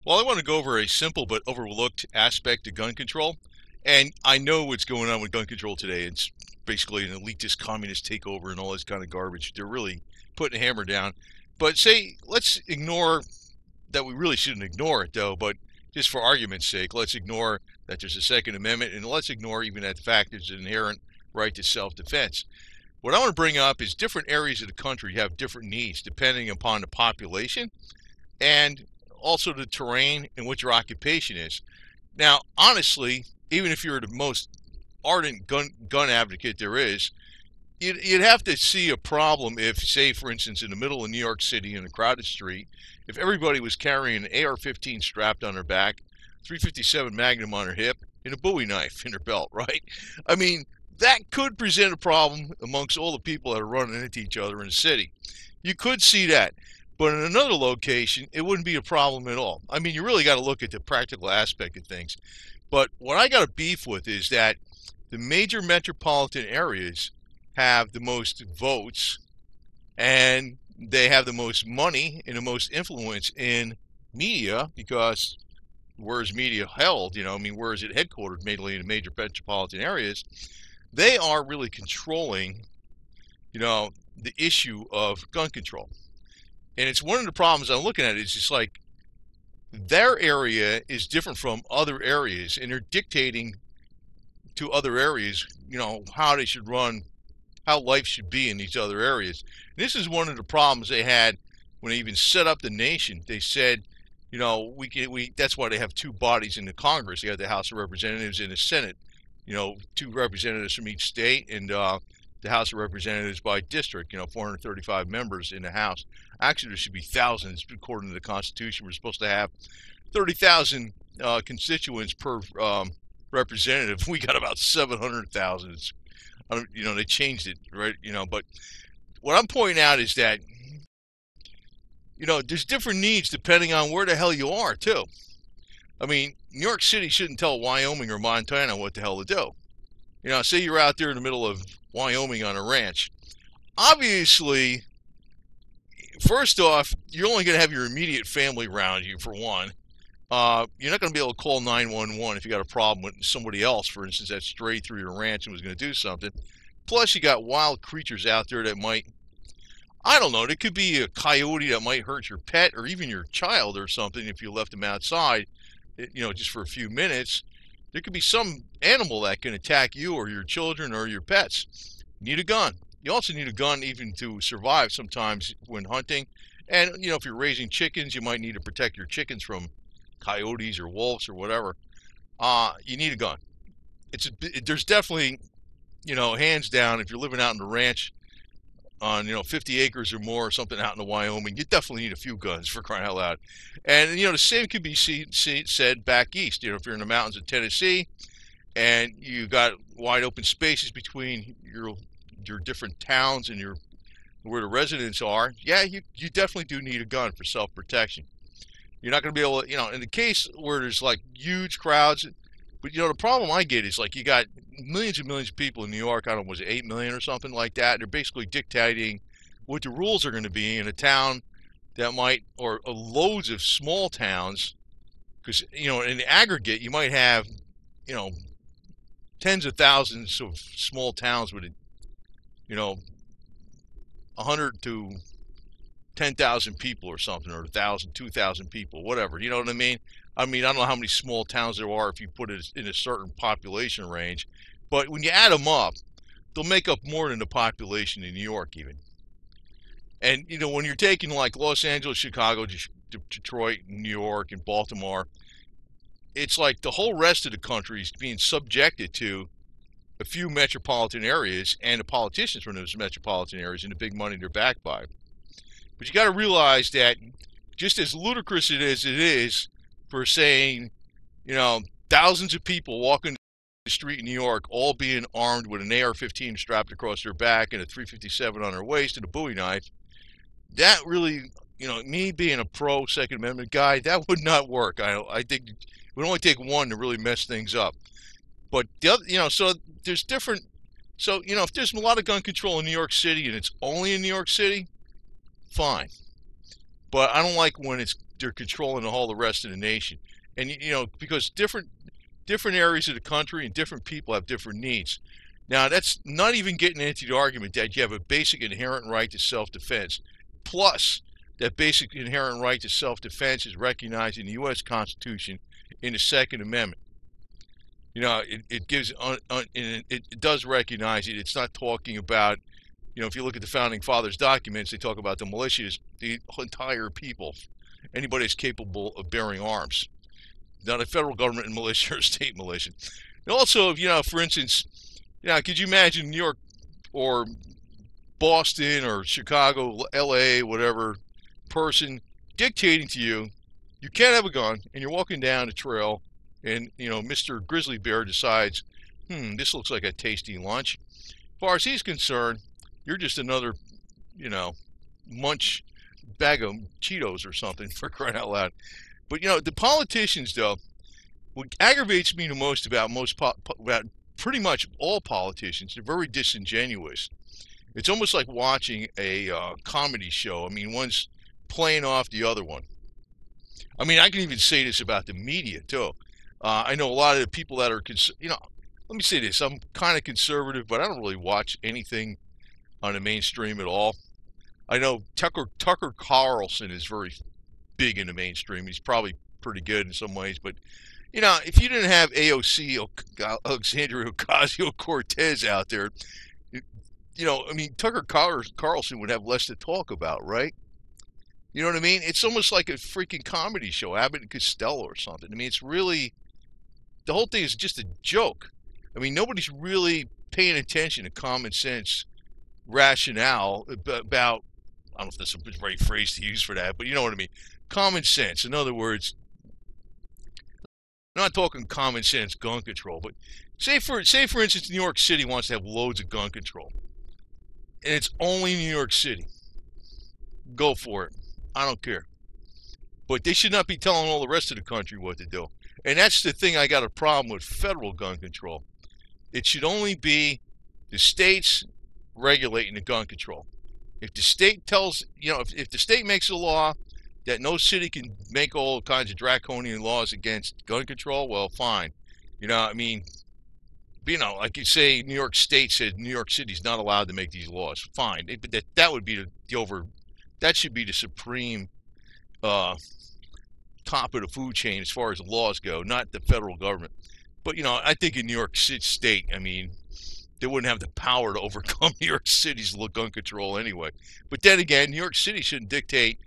Well, I want to go over a simple but overlooked aspect of gun control. And I know what's going on with gun control today. It's basically an elitist communist takeover and all this kind of garbage. They're really putting a hammer down. But say, let's ignore that. We really shouldn't ignore it, though, but just for argument's sake, let's ignore that there's a Second Amendment, and let's ignore even that fact there's an inherent right to self-defense. What I want to bring up is different areas of the country have different needs depending upon the population and also the terrain and what your occupation is. Now, honestly, even if you're the most ardent gun advocate there is, you'd have to see a problem if, say, for instance, in the middle of New York City in a crowded street, if everybody was carrying an AR-15 strapped on their back, 357 Magnum on their hip, and a Bowie knife in their belt, right? I mean, that could present a problem amongst all the people that are running into each other in the city. You could see that. But in another location, it wouldn't be a problem at all. I mean, you really got to look at the practical aspect of things. But what I got a beef with is that the major metropolitan areas have the most votes and they have the most money and the most influence in media, because where is media held? I mean, where is it headquartered? Mainly in the major metropolitan areas. They are really controlling, the issue of gun control. And it's one of the problems I'm looking at. It's just like their area is different from other areas, and they're dictating to other areas, how they should run, how life should be in these other areas. And this is one of the problems they had when they even set up the nation. They said, that's why they have two bodies in the Congress. They have the House of Representatives and the Senate. Two representatives from each state, and the House of Representatives by district, 435 members in the House. Actually, there should be thousands. According to the Constitution, we're supposed to have 30,000 constituents per representative. We got about 700,000. They changed it, right? But what I'm pointing out is that, there's different needs depending on where the hell you are, too. I mean, New York City shouldn't tell Wyoming or Montana what the hell to do. Say you're out there in the middle of Wyoming on a ranch. Obviously, first off, you're only going to have your immediate family around you, for one. You're not going to be able to call 911 if you got a problem with somebody else, for instance, that strayed through your ranch and was going to do something. Plus, you got wild creatures out there that might, I don't know, there could be a coyote that might hurt your pet or even your child or something if you left them outside, just for a few minutes. There could be some animal that can attack you or your children or your pets. You need a gun. You also need a gun even to survive sometimes when hunting. And, if you're raising chickens, you might need to protect your chickens from coyotes or wolves or whatever. You need a gun. There's definitely, hands down, if you're living out in the ranch on 50 acres or more or something out in the Wyoming, you definitely need a few guns, for crying out loud. And the same could be said back east. If you're in the mountains of Tennessee and you got wide open spaces between your different towns and where the residents are, yeah, you definitely do need a gun for self-protection. You're not going to be able to, in the case where there's like huge crowds. But the problem I get is, like, you got millions and millions of people in New York. I don't know, was it 8 million or something like that? They're basically dictating what the rules are going to be in a town that might, or loads of small towns, because in the aggregate you might have tens of thousands of small towns with 100 to 10,000 people or something, or 1,000, 2,000 people, whatever. You know what I mean? I don't know how many small towns there are if you put it in a certain population range, but when you add them up, they'll make up more than the population in New York even. And when you're taking like Los Angeles, Chicago, Detroit, New York, and Baltimore, it's like the whole rest of the country is being subjected to a few metropolitan areas and the politicians from those metropolitan areas and the big money they're backed by. But you got to realize that just as ludicrous it is for saying, thousands of people walking the street in New York, all being armed with an AR-15 strapped across their back and a 357 on their waist and a Bowie knife, that really, me being a pro Second Amendment guy, that would not work. I think it would only take one to really mess things up. But the other, so there's different. So if there's a lot of gun control in New York City and it's only in New York City, fine. But I don't like when it's they're controlling all the rest of the nation. And because different areas of the country and different people have different needs. Now, that's not even getting into the argument that you have a basic inherent right to self-defense. Plus, that basic inherent right to self-defense is recognized in the U.S. Constitution in the Second Amendment. It gives, it does recognize it. It's not talking about, if you look at the Founding Fathers documents, they talk about the militia as the entire people, anybody that's capable of bearing arms. Not a federal government militia or state militia. And also, for instance, could you imagine New York or Boston or Chicago, LA, whatever person dictating to you, you can't have a gun, and you're walking down the trail, and Mr. Grizzly Bear decides, this looks like a tasty lunch. As far as he's concerned, you're just another, munch bag of Cheetos or something, for crying out loud. But the politicians, though, what aggravates me the most about pretty much all politicians, they're very disingenuous. It's almost like watching a comedy show. I mean, one's playing off the other one. I mean, I can even say this about the media too. I know a lot of the people that are, let me say this: I'm kind of conservative, but I don't really watch anything on the mainstream at all. I know Tucker Carlson is very big in the mainstream. He's probably pretty good in some ways, but if you didn't have AOC, Alexandria Ocasio-Cortez out there, I mean, Tucker Carlson would have less to talk about, right? You know what I mean? It's almost like a freaking comedy show, Abbott and Costello or something. I mean, it's really, the whole thing is just a joke. I mean, nobody's really paying attention to common sense rationale about, I don't know if that's a right phrase to use for that, but you know what I mean. Common sense. In other words, I'm not talking common sense gun control, but say for instance, New York City wants to have loads of gun control, and it's only New York City. Go for it. I don't care. But they should not be telling all the rest of the country what to do. And that's the thing I got a problem with federal gun control. It should only be the states regulating the gun control. If the state tells, if the state makes a law that no city can make all kinds of draconian laws against gun control, well, fine. I mean, like you say, New York State said New York City's not allowed to make these laws. Fine. But that would be that should be the supreme top of the food chain as far as laws go, not the federal government. But, I think in New York State, I mean, they wouldn't have the power to overcome New York City's gun control anyway. But then again, New York City shouldn't dictate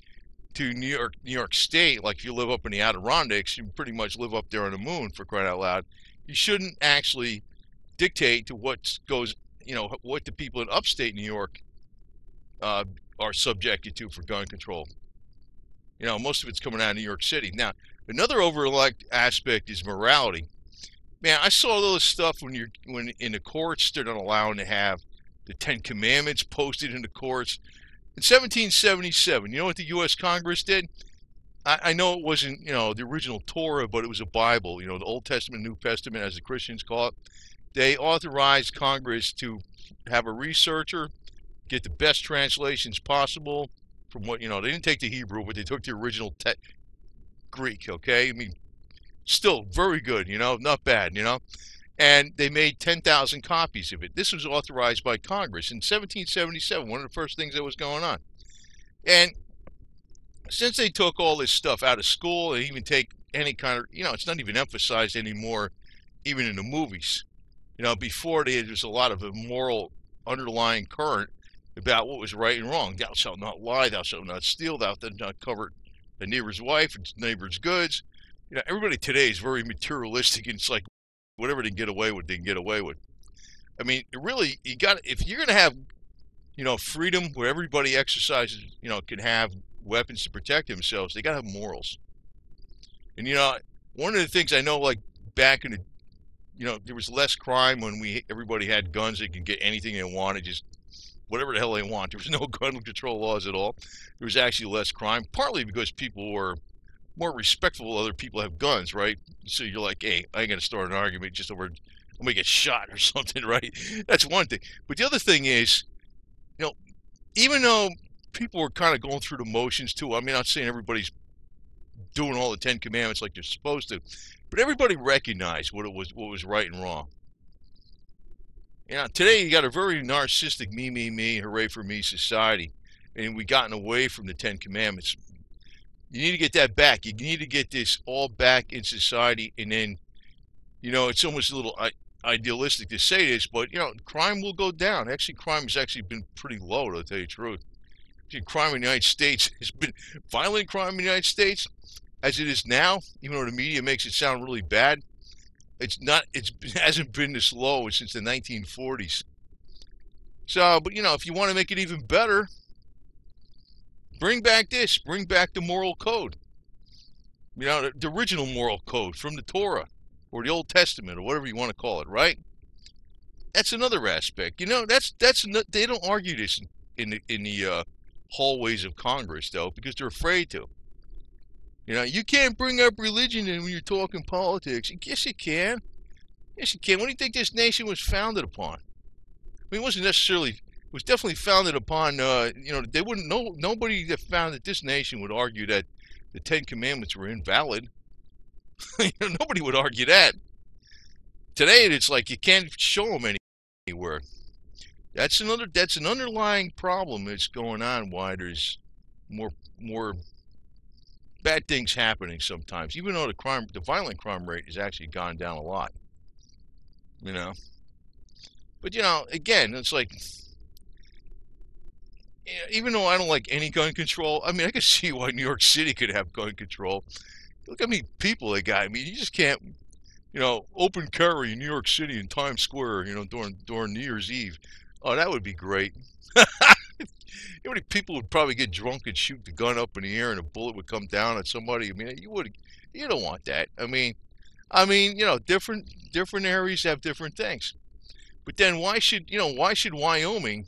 to New York State, like if you live up in the Adirondacks, you pretty much live up there on the moon, for crying out loud. You shouldn't actually dictate to what the people in upstate New York are subjected to for gun control. Most of it's coming out of New York City. Now, another overlooked aspect is morality. Man, I saw all this stuff when in the courts, they're not allowing to have the Ten Commandments posted in the courts. In 1777, you know what the U.S. Congress did? I know it wasn't, the original Torah, but it was a Bible, the Old Testament, New Testament, as the Christians call it. They authorized Congress to have a researcher get the best translations possible from what, they didn't take the Hebrew, but they took the original Greek, okay? I mean, still very good, not bad, And they made 10,000 copies of it. This was authorized by Congress in 1777, one of the first things that was going on. And since they took all this stuff out of school, and even take any kind of, it's not even emphasized anymore, even in the movies. Before there was a lot of a moral underlying current about what was right and wrong. Thou shalt not lie, thou shalt not steal, thou shalt not covet thy neighbor's wife and neighbor's goods. Everybody today is very materialistic, and it's like whatever they can get away with, they can get away with. I mean, if you're going to have, freedom where everybody exercises, can have weapons to protect themselves, they got to have morals. And, one of the things I know, like back in the, there was less crime when everybody had guns. They could get anything they wanted, just whatever the hell they want. There was no gun control laws at all. There was actually less crime, partly because people were more respectful of other people have guns, right? So you're like, hey, I ain't gonna start an argument just over, I'm gonna get shot or something, right? That's one thing. But the other thing is, even though people were kind of going through the motions too, I mean, I'm not saying everybody's doing all the Ten Commandments like they're supposed to. But everybody recognized what was right and wrong. You know, today you got a very narcissistic me, hooray for me society, and we've gotten away from the Ten Commandments. You need to get that back. You need to get this all back in society, and then, you know, it's almost a little idealistic to say this, but, you know, crime will go down. Actually, crime has actually been pretty low, to tell you the truth. Crime in the United States has been, violent crime in the United States, as it is now, even though the media makes it sound really bad, it's not, it hasn't been this low since the 1940s. So, but, you know, if you want to make it even better, bring back the moral code. You know, the original moral code from the Torah or the Old Testament or whatever you want to call it, right? That's another aspect. You know, they don't argue this in the hallways of Congress, though, because they're afraid to. You know, you can't bring up religion in when you're talking politics. Yes, you can. Yes, you can. What do you think this nation was founded upon? I mean, it wasn't necessarily. It was definitely founded upon. You know, they wouldn't. Nobody that founded this nation would argue that the Ten Commandments were invalid. You know, nobody would argue that. Today, it's like you can't show them anywhere. That's an underlying problem that's going on. Why there's more bad things happening sometimes, even though the violent crime rate has actually gone down a lot. You know, but you know, again, it's like, even though I don't like any gun control, I mean, I can see why New York City could have gun control. Look how many people they got. I mean, you just can't, you know, open carry in New York City in Times Square, you know, during New Year's Eve. Oh, that would be great. You know how many people would probably get drunk and shoot the gun up in the air and a bullet would come down at somebody? I mean, you don't want that. I mean, you know, different areas have different things. But then why should Wyoming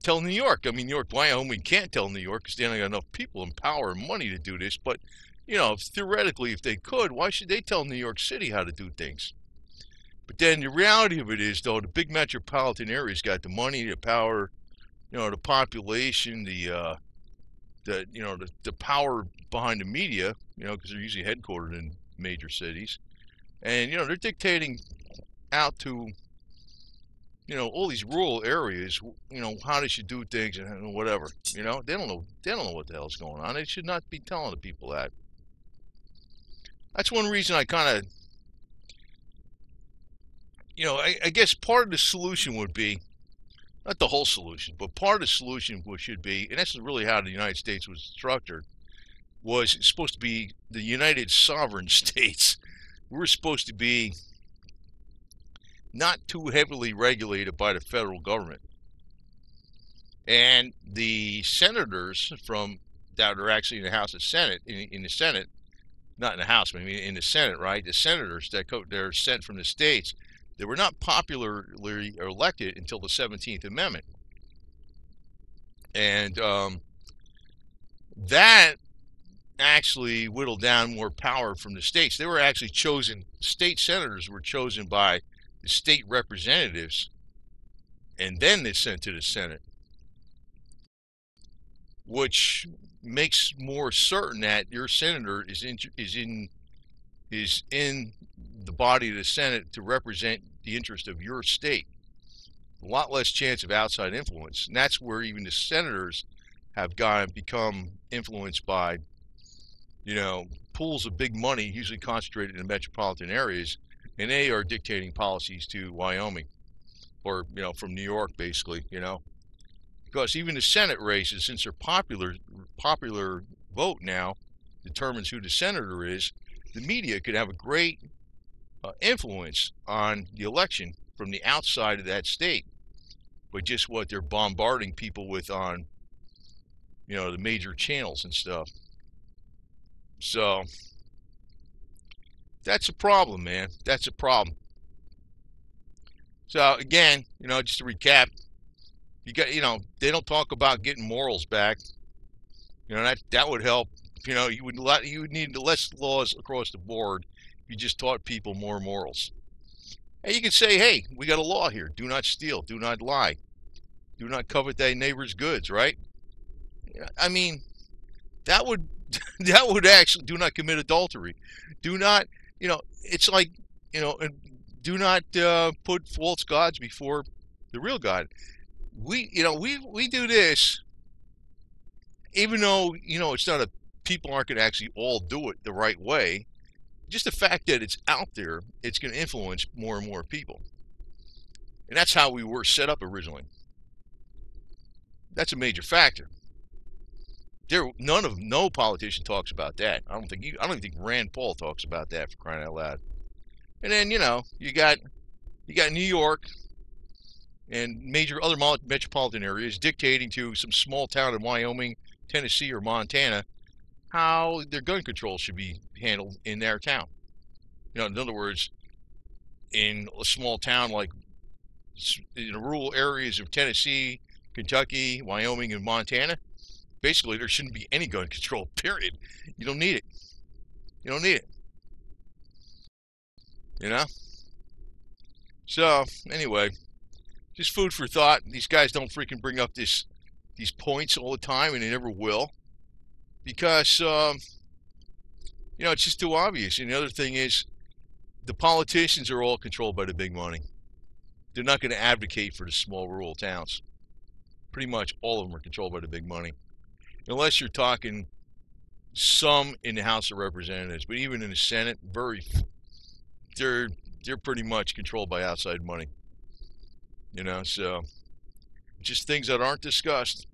tell New York? I mean, Wyoming can't tell New York because they don't got enough people and power and money to do this. But, you know, theoretically, if they could, why should they tell New York City how to do things? But then the reality of it is, though, the big metropolitan areas got the money, the power, you know, the population, the power behind the media, you know, because they're usually headquartered in major cities, and, you know, they're dictating out to, you know, all these rural areas, you know, how they should do things and whatever. You know, they don't know what the hell's going on. They should not be telling the people that. That's one reason I kind of, you know, I guess part of the solution would be, not the whole solution, but part of the solution should be, and this is really how the United States was structured, was it's supposed to be the United Sovereign States. We're supposed to be not too heavily regulated by the federal government. And the senators that are actually in the House and Senate, in the Senate, not in the House, but I mean in the Senate, right? The senators they're sent from the states, they were not popularly elected until the 17th Amendment. And that actually whittled down more power from the states. They were actually chosen, state senators were chosen by the state representatives, and then they're sent to the Senate, which makes more certain that your senator is in the body of the Senate to represent the interest of your state. A lot less chance of outside influence, and that's where even the senators have become influenced by, you know, pools of big money, usually concentrated in metropolitan areas, and they are dictating policies to Wyoming, or, you know, from New York, basically, you know. Because even the Senate races, since they're popular vote now determines who the senator is, the media could have a great influence on the election from the outside of that state, but just what they're bombarding people with on, you know, the major channels and stuff. So that's a problem, man. That's a problem. So again, you know, just to recap, you got, you know, they don't talk about getting morals back. You know, that would help. You know, you would need less laws across the board if you just taught people more morals. And you could say, hey, we got a law here: do not steal, do not lie, do not covet thy neighbor's goods. Right? I mean, that would that would actually do not commit adultery. Do not, it's like, and do not put false gods before the real God. We do this, even though it's not a people aren't going to actually all do it the right way. Just the fact that it's out there, it's going to influence more and more people, and that's how we were set up originally. That's a major factor. No politician talks about that. I don't even think Rand Paul talks about that, for crying out loud. And then you got New York and major other metropolitan areas dictating to some small town in Wyoming, Tennessee, or Montana how their gun control should be handled in their town. In other words, in a small town like in the rural areas of Tennessee, Kentucky, Wyoming, and Montana, basically there shouldn't be any gun control, period. You don't need it. You don't need it. So, anyway, just food for thought. These guys don't freaking bring up these points all the time, and they never will. Because, it's just too obvious. And the other thing is, the politicians are all controlled by the big money. They're not going to advocate for the small rural towns. Pretty much all of them are controlled by the big money. Unless you're talking some in the House of Representatives, but even in the Senate, they're pretty much controlled by outside money. So just things that aren't discussed.